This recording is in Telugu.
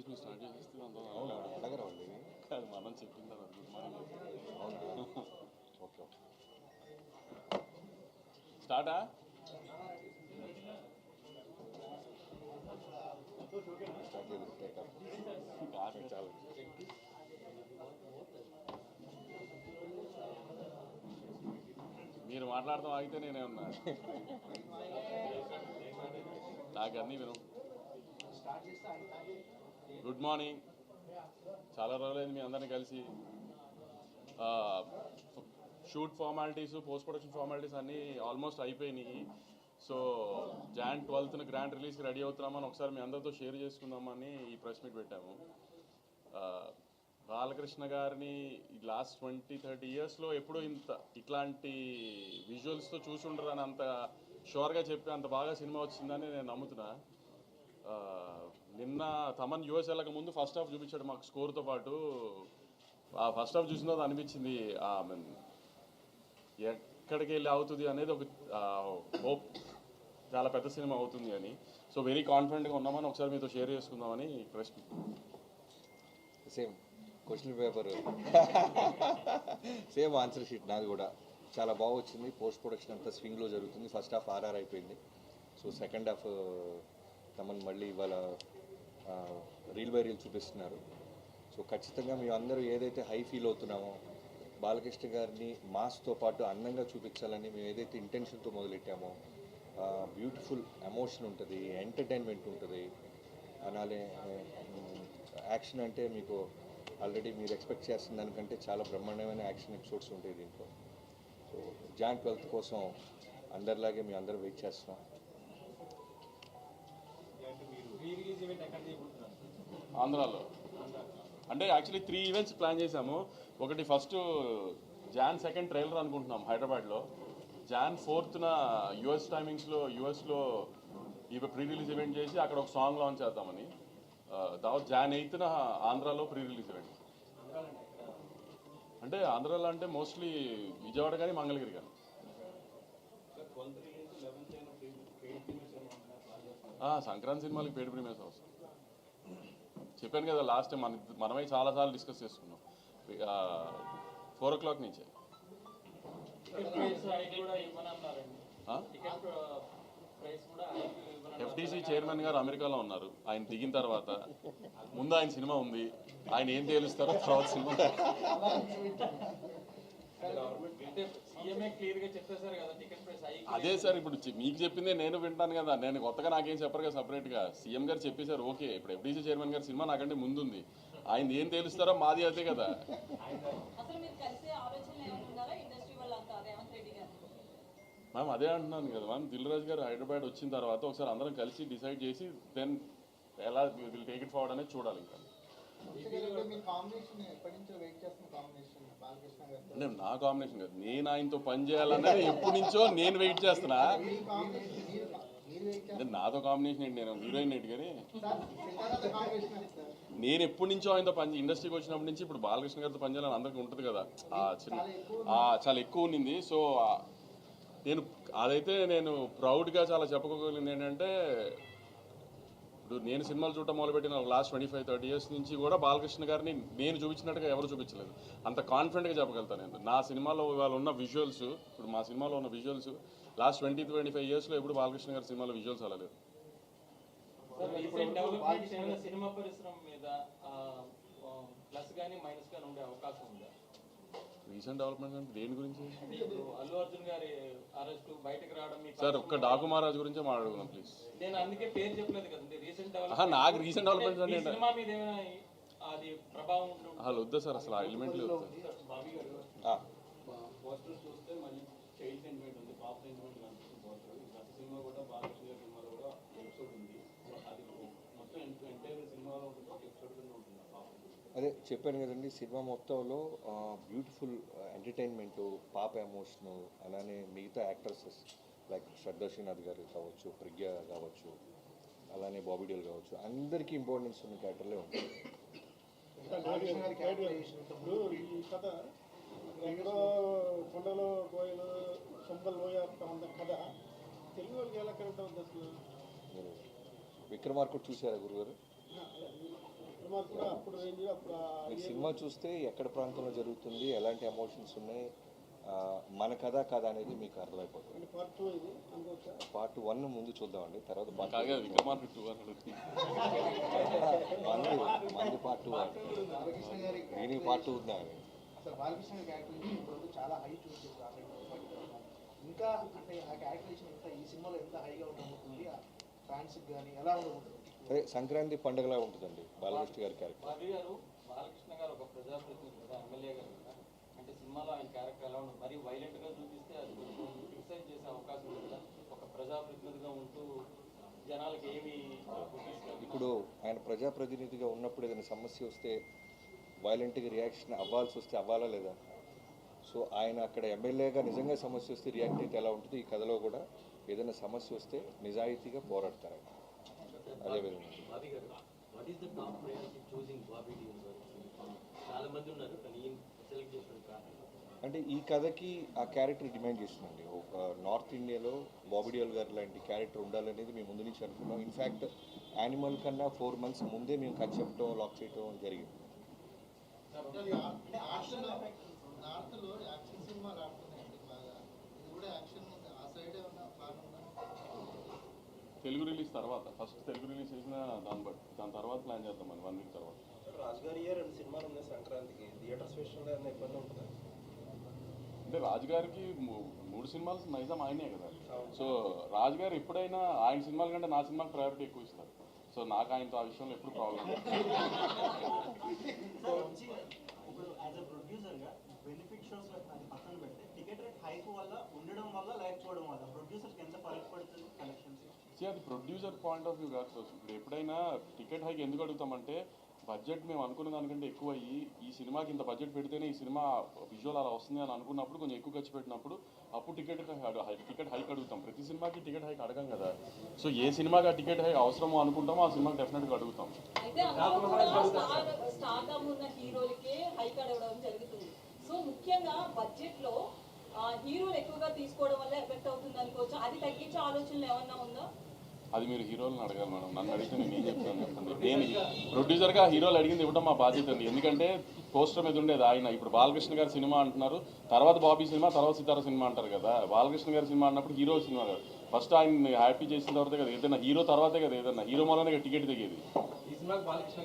చెప్పేసి మీరు స్టార్ట్ చేసేస్తే అవునా అడగరా అండి కాదు మనం చెప్పిన తర్వాత గుడ్ మార్నింగ్ అవును ఓకే స్టార్టా స్టార్ట్ చేయలేదు టేకప్ చాలు మీరు మాట్లాడతాం ఆగితే నేనే ఉన్నా నాకు అన్నీ విను గుడ్ మార్నింగ్ చాలా రోజులైంది మీ అందరినీ కలిసి shoot formalities post production formalities అన్నీ ఆల్మోస్ట్ అయిపోయినాయి సో జాన్ 12th గ్రాండ్ రిలీజ్కి రెడీ అవుతున్నామని ఒకసారి మీ అందరితో షేర్ చేసుకుందామని ఈ ప్రెస్ మీట్ పెట్టాము బాలకృష్ణ గారిని లాస్ట్ 20-30 ఇయర్స్లో ఎప్పుడూ ఇట్లాంటి విజువల్స్తో చూసి ఉండరని అంత షూర్గా చెప్పి అంత బాగా సినిమా వచ్చిందని నేను నమ్ముతున్నా నిన్న తమన్ యూఎస్ వెళ్ళక ముందు ఫస్ట్ హాఫ్ చూపించాడు మాకు స్కోర్తో పాటు ఆ ఫస్ట్ హాఫ్ చూసిన తర్వాత అనిపించింది ఎక్కడికి వెళ్ళి అవుతుంది అనేది ఒక హోప్ చాలా పెద్ద సినిమా అవుతుంది అని సో వెరీ కాన్ఫిడెంట్గా ఉన్నామని ఒకసారి మీతో షేర్ చేసుకుందామని ప్రశ్న same question paper same answer sheet నాది కూడా చాలా బాగా వచ్చింది పోస్ట్ ప్రొడక్షన్ అంతా స్వింగ్లో జరుగుతుంది ఫస్ట్ హాఫ్ ఆర్ఆర్ అయిపోయింది సో సెకండ్ హాఫ్ తమన్ మళ్ళీ ఇవాళ రీల్ బై రీల్ చూపిస్తున్నారు సో ఖచ్చితంగా మేము అందరూ ఏదైతే హై ఫీల్ అవుతున్నామో బాలకృష్ణ గారిని మాస్తో పాటు అందంగా చూపించాలని మేము ఏదైతే ఇంటెన్షన్తో మొదలెట్టామో బ్యూటిఫుల్ ఎమోషన్ ఉంటుంది ఎంటర్టైన్మెంట్ ఉంటుంది అలానే యాక్షన్ అంటే మీకు ఆల్రెడీ మీరు ఎక్స్పెక్ట్ చేస్తున్న దానికంటే చాలా బ్రహ్మాండమైన యాక్షన్ ఎపిసోడ్స్ ఉంటాయి దీంట్లో సో జాన్ 12th కోసం అందరిలాగే మేము అందరూ వెయిట్ చేస్తున్నాం ఆంధ్రాలో అంటే యాక్చువల్లీ 3 ఈవెంట్స్ ప్లాన్ చేశాము ఒకటి ఫస్ట్ జాన్ 2 ట్రైలర్ అనుకుంటున్నాం హైదరాబాద్లో జాన్ 4th యుఎస్ టైమింగ్స్లో యుఎస్లో ఇవి ప్రీ రిలీజ్ ఈవెంట్ చేసి అక్కడ ఒక సాంగ్ లాంచ్ చేద్దామని తర్వాత జాన్ 8th ఆంధ్రాలో ప్రీ రిలీజ్ ఈవెంట్ అంటే ఆంధ్రాలో అంటే మోస్ట్లీ విజయవాడ కానీ మంగళగిరి కానీ సంక్రాంతి సినిమాలకి పేడ్ ప్రీమియర్స్ అవసరం చెప్పాను కదా లాస్ట్ టైం మనమే చాలాసార్లు డిస్కస్ చేసుకున్నాం 4 o'clock నుంచే ఎఫ్టీసీ చైర్మన్ గారు అమెరికాలో ఉన్నారు ఆయన దిగిన తర్వాత ముందు ఆయన సినిమా ఉంది ఆయన ఏం తేలుస్తారో తర్వాత సినిమా అదే సార్ ఇప్పుడు మీకు చెప్పిందే నేను వింటాను కదా నేను కొత్తగా నాకేం చెప్పరు కదా సపరేట్గా సీఎం గారు చెప్పేశారు ఓకే ఇప్పుడు ఎఫ్డీసీ చైర్మన్ గారి సినిమా నాకంటే ముందుంది ఆయన ఏం తేలుస్తారో మాది అదే కదా మ్యామ్ అదే అంటున్నాను కదా మ్యామ్ దిల్ రాజు గారు హైదరాబాద్ వచ్చిన తర్వాత ఒకసారి అందరం కలిసి డిసైడ్ చేసి దెన్ ఎలా విల్ టేక్ ఇట్ ఫార్వర్డ్ అనేది చూడాలి ఇంకా అంటే నా కాంబినేషన్ కాదు నేను ఆయనతో పని చేయాలన్నది ఎప్పటి నుంచో నేను వెయిట్ చేస్తున్నా అంటే నాతో కాంబినేషన్ ఏంటి నేను హీరోయిన్ ఏంటి కానీ నేను ఎప్పటి నుంచో ఆయనతో ఇండస్ట్రీకి వచ్చినప్పటి నుంచి ఇప్పుడు బాలకృష్ణ గారితో పని చేయాలని అందరికీ ఉంటుంది కదా చాలా ఎక్కువ ఉన్నింది సో నేను అదైతే నేను ప్రౌడ్గా చాలా చెప్పుకోగలిగింది ఏంటంటే ఇప్పుడు నేను సినిమాలు చూడటం మొదలుపెట్టిన లాస్ట్ 25-30 years నుంచి కూడా బాలకృష్ణ గారిని నేను చూపించినట్టుగా ఎవరు చూపించలేదు అంత కాన్ఫిడెంట్గా చెప్పగలుగుతాను నేను నా సినిమాలో ఇవాళ ఉన్న విజువల్స్ ఇప్పుడు మా సినిమాలో ఉన్న విజువల్స్ లాస్ట్ 20-25 yearsలో ఎప్పుడు బాలకృష్ణ గారి సినిమాలో విజువల్స్ అలా లేదు సినిమా పరిశ్రమ మీద ప్లస్ కానీ మైనస్ కానీ ఉండే అవకాశం ఉందా రీసెంట్ డెవలప్మెంట్ అంటే దేని గురించి అల్లు అర్జున్ గారి అరెస్ట్ బయటకు రావడం సార్ ఒక్క డాకు మహారాజ్ గురించే మాట్లాడుకున్నాం ప్లీజ్ నేను అందుకే పేరు చెప్పలేదు కదండి రీసెంట్ నాకు రీసెంట్ డెవలప్మెంట్స్ అంటే సినిమా మీద ఏమైనా అది ప్రభావం అసలు వద్దా సార్ అసలు ఆ ఎలిమెంట్లు పోస్టర్స్ చూస్తే మళ్ళీ చైల్డ్ సెంటిమెంట్ ఉంది పాప సెంటిమెంట్ కనిపిస్తుంది పోస్టర్ గత సినిమా కూడా బాలకృష్ణ గారి సినిమాలో కూడా ఎపిసోడ్ ఉంది అది మొత్తం ఎంటైర్ సినిమాలో ఉంటుంది ఒక ఎపిసోడ్ కింద ఉంటుంది అదే చెప్పాను కదండి సినిమా మొత్తంలో బ్యూటిఫుల్ ఎంటర్టైన్మెంట్ పాప ఎమోషను అలానే మిగతా యాక్టర్సెస్ లైక్ శ్రద్ధా శ్రీనాథ్ గారు కావచ్చు ప్రజ్ఞ కావచ్చు అలానే బాబీ డేల్ కావచ్చు అందరికీ ఇంపార్టెన్స్ ఉన్న క్యారెక్టర్లే ఉంటుంది కొండలో కోయలు సొంపలు కథ తెలుగు వాళ్ళకి ఎలా కరెక్ట్ అవుతుంది అసలు విక్రమార్కుడు చూసారా గురుగారు సినిమాలు కూడా అప్పుడు రేంజ్ అప్పుడు మీరు సినిమా చూస్తే ఎక్కడ ప్రాంతంలో జరుగుతుంది, ఎలాంటి ఎమోషన్స్ ఉన్నాయి, మన కథ కథ అనేది మీకు అర్థమైపోతుంది. పార్ట్ 2 ఇది అనుకోవచ్చా? పార్ట్ 1 ముందు చూద్దామండి, తర్వాత పార్ట్ కాగా విక్రమార్క 2 అన్నాడు. మంది పార్ట్ 2 బాలకృష్ణ గారి దీనికి పార్ట్ 2 ఉందా అని. అసలు బాలకృష్ణ గారి క్యారెక్టర్ ఇప్పుడు చాలా హై చూస్ చేశారు ఇంకా అంటే ఆ క్యారెక్టరేషన్ ఎంత ఈ సినిమాలో ఎంత హైగా ఉండబోతుంది ఫ్యాన్స్కి కానీ ఎలా ఉండబోతుంది? అదే సంక్రాంతి పండుగలా ఉంటుందండి బాలకృష్ణ గారి క్యారెక్టర్. బాబీ గారు బాలకృష్ణ గారు ఒక ప్రజాప్రతినిధి కదా, ఎమ్మెల్యే గారు కదా, అంటే సినిమాలో ఆయన క్యారెక్టర్ ఎలా ఉంటుంది, మరి వైలెంట్ గా చూపిస్తే అది కొంచెం క్రిటిసైజ్ చేసే అవకాశం ఉంది కదా, ఒక ప్రజాప్రతినిధిగా ఉంటూ జనాలకి ఏమి ఇప్పుడు ఆయన ప్రజాప్రతినిధిగా ఉన్నప్పుడు ఏదైనా సమస్య వస్తే వైలెంట్గా రియాక్షన్ అవ్వాల్సి వస్తే అవ్వాలా లేదా? సో ఆయన అక్కడ ఎమ్మెల్యేగా నిజంగా సమస్య వస్తే రియాక్ట్ అయితే ఎలా ఉంటుంది, ఈ కథలో కూడా ఏదైనా సమస్య వస్తే నిజాయితీగా పోరాడతారు ఆయన. అదేవిధంగా బాబీ గారు, what is the top priority choosing Bobby deal గారు? చాలా మంది ఉన్నారు కానీ ఈయన సెలెక్ట్ చేసిన కారణం అంటే ఈ కథకి ఆ క్యారెక్టర్ డిమాండ్ చేస్తుందండి. ఒక నార్త్ ఇండియాలో బాబీ డియోల్ గారు లాంటి క్యారెక్టర్ ఉండాలనేది మేము ముందు నుంచి అనుకున్నాం. ఇన్ఫ్యాక్ట్ యానిమల్ కన్నా 4 months ముందే మేము కట్ చెప్పడం లాక్ చేయడం జరిగింది. నార్త్లో యాక్షన్ సినిమాలు ఆడుతున్నాయండి బాగా, ఇది కూడా యాక్షన్ ఆ సైడే ఉన్న బాగుందా? తెలుగు రిలీజ్ తర్వాత ఫస్ట్ తెలుగు రిలీజ్ చేసిన దాని తర్వాత ప్లాన్ చేద్దాం మరి 1 week తర్వాత. రాజుగారి 2 సినిమాలు ఉన్నాయి సంక్రాంతికి, థియేటర్స్ విషయంలో ఏమైనా ఇబ్బంది ఉంటుందా? అంటే రాజుగారికి 3 సినిమాలు నైజాం ఆయనే కదా. సో రాజుగారు ఎప్పుడైనా ఆయన సినిమాల కంటే నా సినిమాకి ప్రయారిటీ ఎక్కువ ఇస్తారు. సో నాకు ఆయనతో ఆ విషయంలో ఎప్పుడు ప్రాబ్లం లేదు. ఇప్పుడు యాజ్ అ ప్రొడ్యూసర్గా బెనిఫిట్ షోస్ అది పక్కన పెడితే టికెట్ రేట్ హైక్ వల్ల ఉండడం వల్ల లేకపోవడం వల్ల ప్రొడ్యూసర్కి ఎంత ఫరక్ పడుతుంది కలెక్షన్స్? అది ప్రొడ్యూసర్ పాయింట్ ఆఫ్ వ్యూ కాదు. సో ఇప్పుడు ఎప్పుడైనా టికెట్ హైక్ ఎందుకు అడుగుతామంటే బడ్జెట్ మేము అనుకున్న దానికంటే ఎక్కువ అయ్యి ఈ సినిమాకి ఇంత బడ్జెట్ పెడితేనే ఈ సినిమా విజువల్ అలా వస్తుంది అని అనుకున్నప్పుడు కొంచెం ఎక్కువ ఖర్చు పెట్టినప్పుడు అప్పుడు టికెట్ హైక్ అడుగుతాం. ప్రతి సినిమాకి టికెట్ హైక్ అడగం కదా. సో ఏ సినిమాకి ఆ టికెట్ హైక్ అవసరమో అనుకుంటామో ఆ సినిమాకి డెఫినెట్గా అడుగుతాం. అయితే అందులో కూడా స్టార్డమ్ ఉన్న హీరోలకే హైక్ అడగడం జరుగుతుంది. సో ముఖ్యంగా బడ్జెట్ లో హీరోలు ఎక్కువగా తీసుకోవడం వల్ల ఎఫెక్ట్ అవుతుంది అనుకోవచ్చు. అది తగ్గించే ఆలోచనలు ఏమన్నా ఉందా? అది మీరు హీరోలను అడగాలి మేడం. నన్ను అడిగితే నేను ఏం చెప్తాను చెప్పండి. నేను ప్రొడ్యూసర్గా హీరోలు అడిగింది ఇవ్వడం మా బాధ్యత అండి. ఎందుకంటే పోస్టర్ మీద ఉండేది ఆయన. ఇప్పుడు బాలకృష్ణ గారి సినిమా అంటున్నారు, తర్వాత బాబీ సినిమా, తర్వాత సితార సినిమా అంటారు కదా. బాలకృష్ణ గారి సినిమా అన్నప్పుడు హీరో సినిమా కాదు. ఫస్ట్ ఆయన హ్యాపీ చేసిన తర్వాతే కదా ఏదైనా హీరో తర్వాతే కదా ఏదైనా హీరో వల్లనే టికెట్ దిగేది. ఈ సినిమాకి బాలకృష్ణ